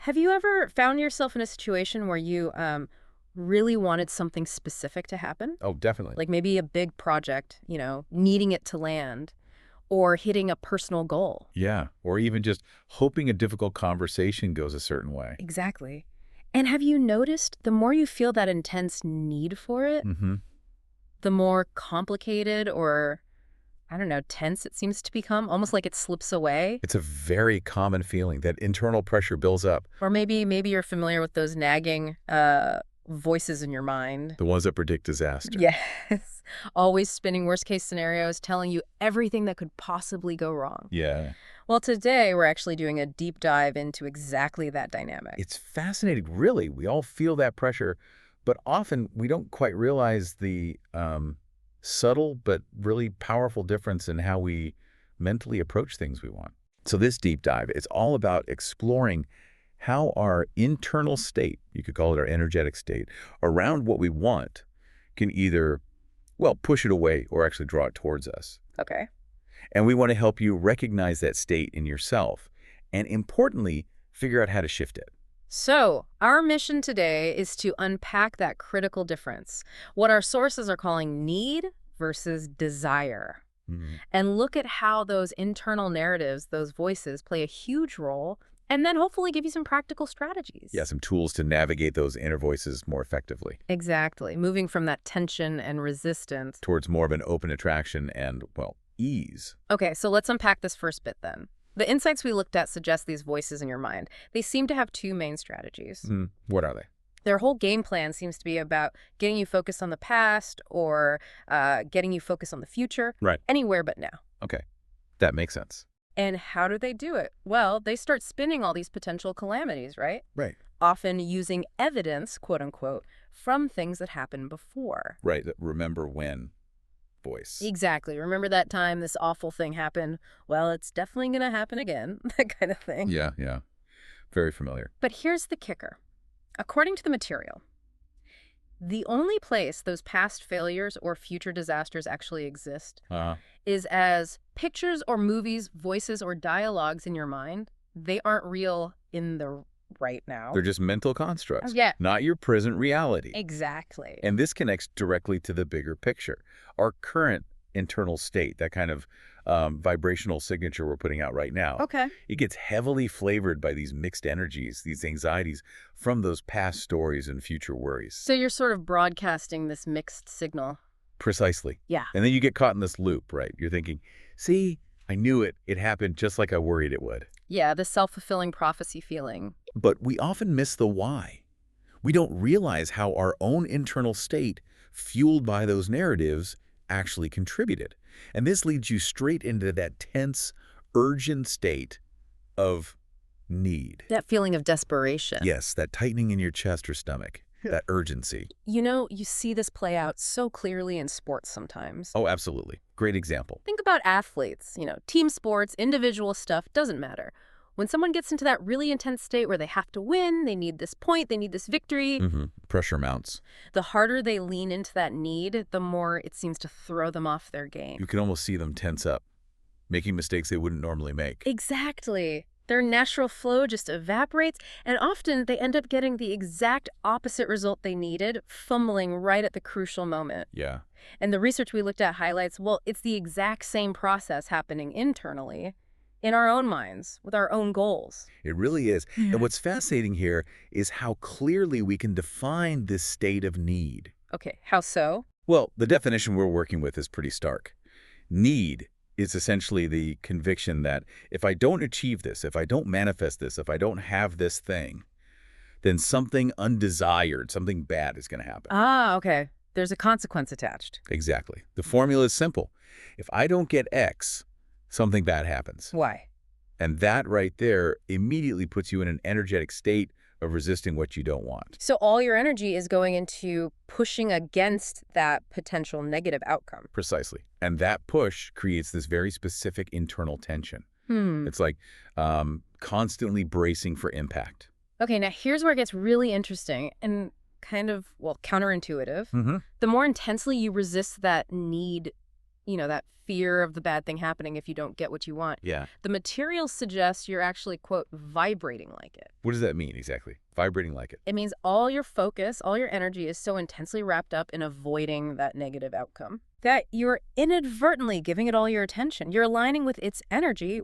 Have you ever found yourself in a situation where you really wanted something specific to happen? Oh, definitely. Like maybe a big project, needing it to land, or hitting a personal goal? Yeah. Or even just hoping a difficult conversation goes a certain way. Exactly. And have you noticed the more you feel that intense need for it, Mm-hmm. the more complicated or, I don't know, tense it seems to become, almost like it slips away? It's a very common feeling that internal pressure builds up, Or maybe you're familiar with those nagging voices in your mind. the ones that predict disaster. Yes. Always spinning worst case scenarios, telling you everything that could possibly go wrong. Yeah. Well, today we're actually doing a deep dive into exactly that dynamic. It's fascinating, really. We all feel that pressure, but often we don't quite realize the subtle but really powerful difference in how we mentally approach things we want. So this deep dive is all about exploring how our internal state, you could call it our energetic state, around what we want can either, well, push it away or actually draw it towards us. Okay. And we want to help you recognize that state in yourself and, importantly, figure out how to shift it. So, our mission today is to unpack that critical difference, what our sources are calling need versus desire, Mhm. and look at how those internal narratives, those voices, play a huge role, and then hopefully give you some practical strategies. Yeah, some tools to navigate those inner voices more effectively Exactly. Moving from that tension and resistance. towards more of an open attraction and, well, ease. Okay, so let's unpack this first bit then. The insights we looked at suggest these voices in your mind. They seem to have two main strategies. What are they? Their whole game plan seems to be about getting you focused on the past or getting you focused on the future. Right. Anywhere but now. Okay, that makes sense. And how do they do it? Well, they start spinning all these potential calamities, right? Right. Often using evidence, quote unquote, from things that happened before. Right, that remember when voice. Exactly. Remember that time this awful thing happened? Well, it's definitely going to happen again. That kind of thing. Yeah, yeah. Very familiar. But here's the kicker. According to the material, the only place those past failures or future disasters actually exist is as pictures or movies, voices or dialogues in your mind. They aren't real in the right now. They're just mental constructs, Yeah. not your present reality. Exactly. And this connects directly to the bigger picture. Our current internal state, that kind of vibrational signature we're putting out right now, Okay. it gets heavily flavored by these mixed energies, these anxieties from those past stories and future worries. So you're sort of broadcasting this mixed signal. Precisely. Yeah. And then you get caught in this loop, right? You're thinking, see, I knew it. It happened just like I worried it would. Yeah, the self-fulfilling prophecy feeling. But we often miss the why. We don't realize how our own internal state, fueled by those narratives, actually contributed. And this leads you straight into that tense, urgent state of need. That feeling of desperation. Yes, that tightening in your chest or stomach, that urgency. You see this play out so clearly in sports sometimes. Oh, absolutely. Great example. Think about athletes, team sports, individual stuff, doesn't matter. When someone gets into that really intense state where they have to win, they need this point, they need this victory, Pressure mounts. the harder they lean into that need, the more it seems to throw them off their game. You can almost see them tense up, making mistakes they wouldn't normally make. Exactly. Their natural flow just evaporates, and often they end up getting the exact opposite result they needed, fumbling right at the crucial moment. Yeah. And the research we looked at highlights, well, it's the exact same process happening internally, in our own minds, with our own goals. It really is. And what's fascinating here is how clearly we can define this state of need. Okay, how so? Well, the definition we're working with is pretty stark. Need is essentially the conviction that if I don't achieve this, if I don't manifest this, if I don't have this thing, then something undesired, something bad is going to happen. Ah, okay. There's a consequence attached. Exactly. The formula is simple. If I don't get X, something bad happens. Why? And that right there immediately puts you in an energetic state of resisting what you don't want. So all your energy is going into pushing against that potential negative outcome. Precisely. And that push creates this very specific internal tension. It's like constantly bracing for impact. Okay, now here's where it gets really interesting and kind of, well, counterintuitive. Mm-hmm. The more intensely you resist that need that fear of the bad thing happening if you don't get what you want. Yeah. The material suggests you're actually, quote, vibrating like it. What does that mean exactly? Vibrating like it. It means all your focus, all your energy is so intensely wrapped up in avoiding that negative outcome that you're inadvertently giving it all your attention. You're aligning with its energy,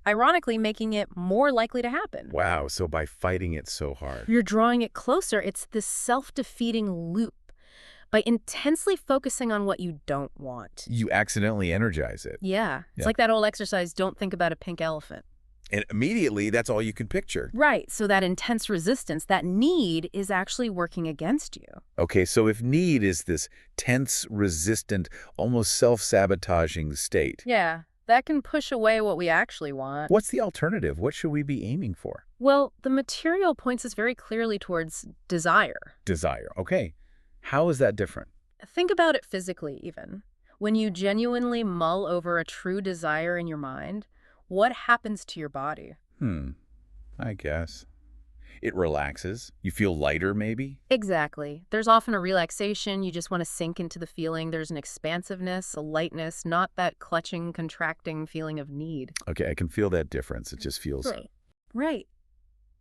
ironically making it more likely to happen. Wow, so by fighting it so hard. You're drawing it closer. It's this self-defeating loop. By intensely focusing on what you don't want. You accidentally energize it. Yeah. It's like that old exercise, don't think about a pink elephant. And immediately, that's all you can picture. Right. So that intense resistance, that need is actually working against you. Okay, so if need is this tense, resistant, almost self-sabotaging state. Yeah. That can push away what we actually want. What's the alternative? What should we be aiming for? Well, the material points us very clearly towards desire. Desire. Okay. How is that different? Think about it physically, even. When you genuinely mull over a true desire in your mind, what happens to your body? I guess. It relaxes. You feel lighter, maybe? Exactly. There's often a relaxation. You just want to sink into the feeling. There's an expansiveness, a lightness, not that clutching, contracting feeling of need. Okay, I can feel that difference. It just feels... Right.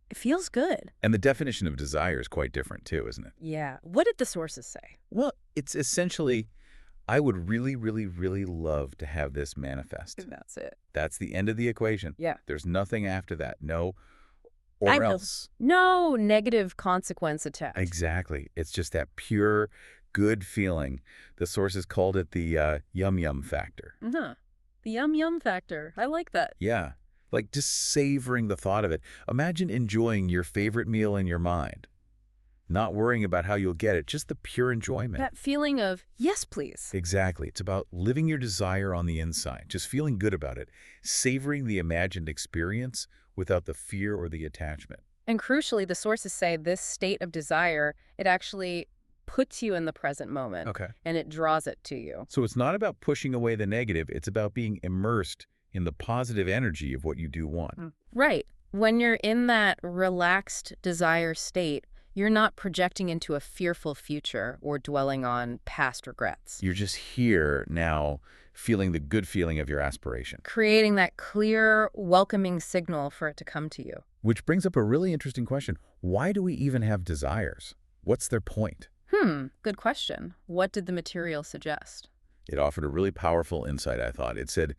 It feels good. And the definition of desire is quite different, too, isn't it? Yeah. What did the sources say? Well, it's essentially, I would really, really, really love to have this manifest. That's it. That's the end of the equation. Yeah. There's nothing after that. No, or else. No negative consequence attached. Exactly. It's just that pure, good feeling. The sources called it the yum-yum factor. The yum-yum factor. I like that. Yeah. Like just savoring the thought of it. Imagine enjoying your favorite meal in your mind. Not worrying about how you'll get it, just the pure enjoyment. That feeling of, yes, please. Exactly. It's about living your desire on the inside, just feeling good about it, savoring the imagined experience without the fear or the attachment. And crucially, the sources say this state of desire, it actually puts you in the present moment. Okay. And it draws it to you. So it's not about pushing away the negative. It's about being immersed in the positive energy of what you do want. Right. When you're in that relaxed desire state, you're not projecting into a fearful future or dwelling on past regrets. You're just here now, feeling the good feeling of your aspiration. Creating that clear, welcoming signal for it to come to you. Which brings up a really interesting question. Why do we even have desires? What's their point? Good question. What did the material suggest? It offered a really powerful insight, I thought. It said,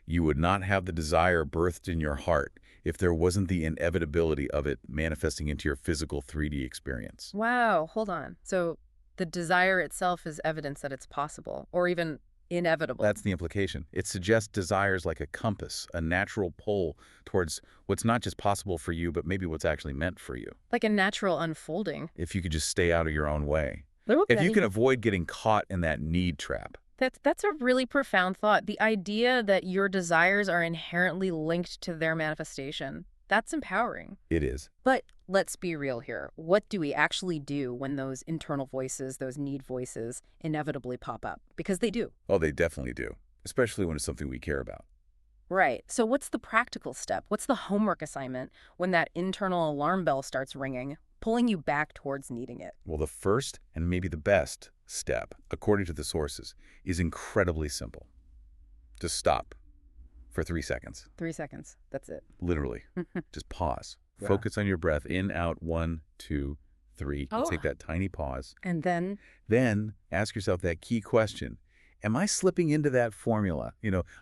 you would not have the desire birthed in your heart if there wasn't the inevitability of it manifesting into your physical 3D experience. Wow, hold on. So the desire itself is evidence that it's possible, or even inevitable. That's the implication. It suggests desires like a compass, a natural pull towards what's not just possible for you, but maybe what's actually meant for you. Like a natural unfolding. If you could just stay out of your own way. Okay. If you can avoid getting caught in that need trap. That's a really profound thought. The idea that your desires are inherently linked to their manifestation. That's empowering. It is. But let's be real here. What do we actually do when those internal voices, those need voices, inevitably pop up? Because they do. Oh, they definitely do. Especially when it's something we care about. Right. So what's the practical step? What's the homework assignment when that internal alarm bell starts ringing, pulling you back towards needing it? Well, the first and maybe the best step, according to the sources, is incredibly simple. Just stop for 3 seconds. 3 seconds. That's it. Literally. Just pause. Yeah. Focus on your breath. In, out, 1, 2, 3. Oh. Take that tiny pause. And then? Then ask yourself that key question. Am I slipping into that formula?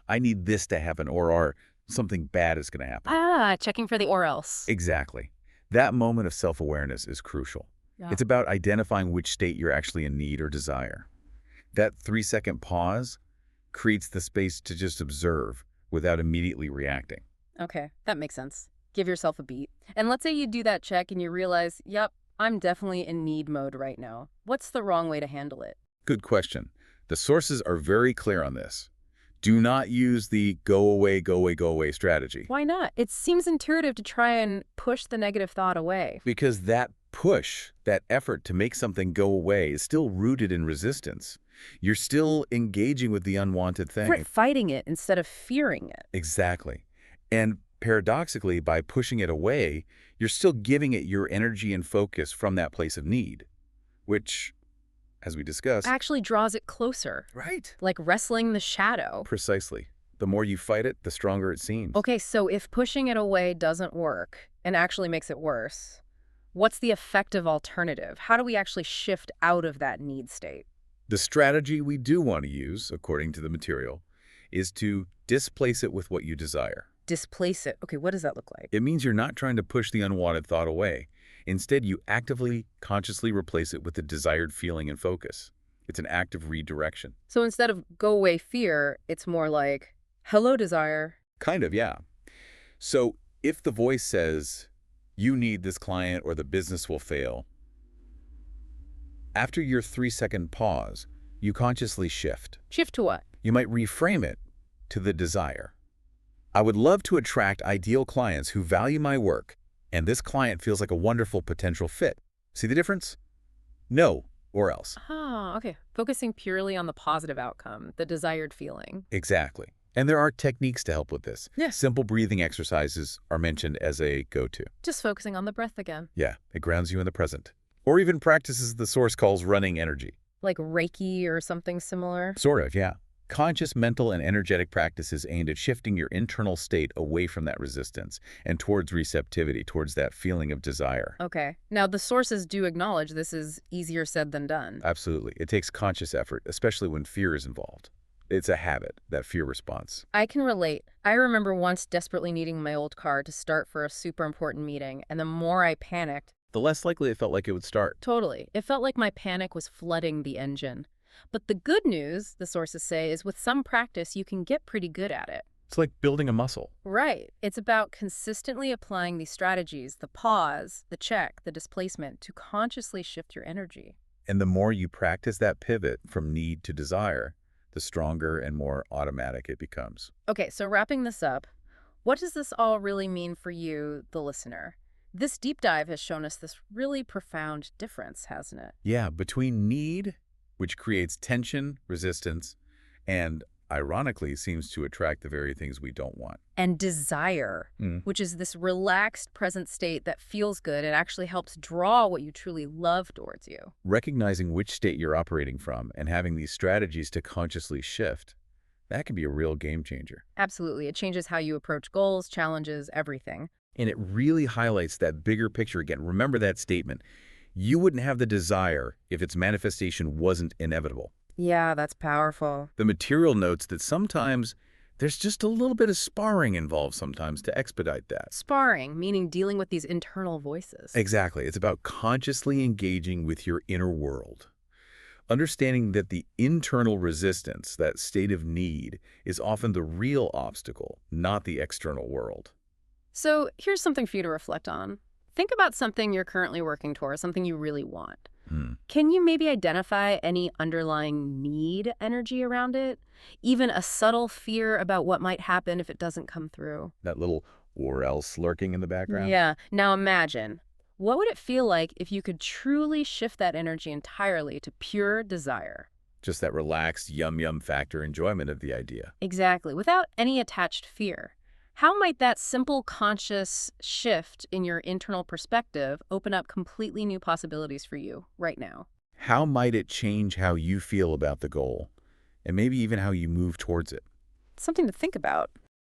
I need this to happen or something bad is going to happen. Checking for the or else. Exactly. That moment of self-awareness is crucial. Yeah. It's about identifying which state you're actually in need or desire. That 3-second pause creates the space to just observe without immediately reacting. Okay, that makes sense. Give yourself a beat. And let's say you do that check and you realize, yep, I'm definitely in need mode right now. What's the wrong way to handle it? Good question. The sources are very clear on this. Do not use the go away, go away, go away strategy. Why not? It seems intuitive to try and push the negative thought away. Because that push, that effort to make something go away is still rooted in resistance. You're still engaging with the unwanted thing. Right, fighting it instead of fearing it. Exactly. And paradoxically, by pushing it away, you're still giving it your energy and focus from that place of need, which as we discussed. Actually draws it closer, Right. like wrestling the shadow. Precisely. The more you fight it, the stronger it seems. Okay, so if pushing it away doesn't work and actually makes it worse, what's the effective alternative? How do we actually shift out of that need state? The strategy we do want to use, according to the material, is to displace it with what you desire. Displace it. Okay, what does that look like? It means you're not trying to push the unwanted thought away. Instead, you actively, consciously replace it with the desired feeling and focus. It's an act of redirection. So instead of go away fear, it's more like, hello, desire. Kind of, yeah. So if the voice says, you need this client or the business will fail, after your 3-second pause, you consciously shift. Shift to what? You might reframe it to the desire. I would love to attract ideal clients who value my work, and this client feels like a wonderful potential fit. See the difference? No, or else. Ah, okay. Focusing purely on the positive outcome, the desired feeling. Exactly. And there are techniques to help with this. Yeah. Simple breathing exercises are mentioned as a go-to. Just focusing on the breath again. Yeah, it grounds you in the present. Or even practices the source calls running energy. Like Reiki or something similar? Sort of, yeah. Conscious mental and energetic practices aimed at shifting your internal state away from that resistance and towards receptivity, towards that feeling of desire. Okay. Now, the sources do acknowledge this is easier said than done. Absolutely. It takes conscious effort, especially when fear is involved. It's a habit, that fear response. I can relate. I remember once desperately needing my old car to start for a super important meeting, and the more I panicked, The less likely it felt like it would start. totally, it felt like my panic was flooding the engine. But the good news, the sources say, is with some practice, you can get pretty good at it. It's like building a muscle. Right. It's about consistently applying these strategies, the pause, the check, the displacement, to consciously shift your energy. And the more you practice that pivot from need to desire, the stronger and more automatic it becomes. Okay, so wrapping this up, what does this all really mean for you, the listener? This deep dive has shown us this really profound difference, hasn't it? Yeah, between need, which creates tension, resistance, and ironically seems to attract the very things we don't want. And desire, Mm. which is this relaxed present state that feels good and actually helps draw what you truly love towards you. Recognizing which state you're operating from and having these strategies to consciously shift, that can be a real game changer. Absolutely. It changes how you approach goals, challenges, everything. And it really highlights that bigger picture again. Remember that statement. You wouldn't have the desire if its manifestation wasn't inevitable. Yeah, that's powerful. The material notes that sometimes there's just a little bit of sparring involved sometimes to expedite that. Sparring, meaning dealing with these internal voices. Exactly. It's about consciously engaging with your inner world. Understanding that the internal resistance, that state of need, is often the real obstacle, not the external world. So here's something for you to reflect on. Think about something you're currently working towards, something you really want. Can you maybe identify any underlying need energy around it? Even a subtle fear about what might happen if it doesn't come through? That little or else lurking in the background? Yeah. Now imagine, what would it feel like if you could truly shift that energy entirely to pure desire? Just that relaxed, yum-yum factor enjoyment of the idea. Exactly, without any attached fear. How might that simple conscious shift in your internal perspective open up completely new possibilities for you right now? How might it change how you feel about the goal, and maybe even how you move towards it? Something to think about.